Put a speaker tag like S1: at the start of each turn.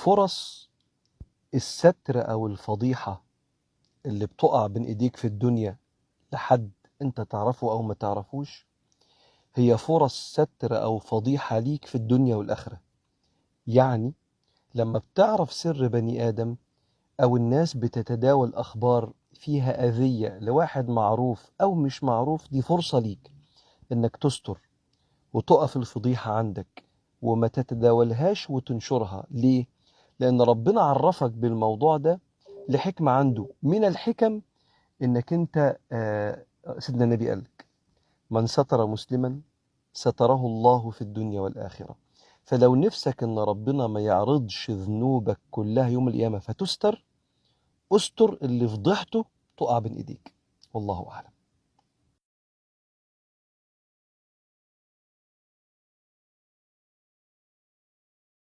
S1: فرص الستر أو الفضيحة اللي بتقع بين إيديك في الدنيا لحد أنت تعرفه أو ما تعرفوش، هي فرص ستر أو فضيحة ليك في الدنيا والآخرة. يعني لما بتعرف سر بني آدم أو الناس بتتداول أخبار فيها أذية لواحد معروف أو مش معروف، دي فرصة ليك إنك تستر وتقف الفضيحة عندك وما تتداولهاش وتنشرها. ليه؟ لأن ربنا عرفك بالموضوع ده لحكمة عنده. من الحكم إنك أنت سيدنا النبي قالك: من ستر مسلما ستره الله في الدنيا والآخرة. فلو نفسك إن ربنا ما يعرضش ذنوبك كلها يوم القيامة فتستر، استر اللي فضحته تقع بين إيديك. والله أعلم.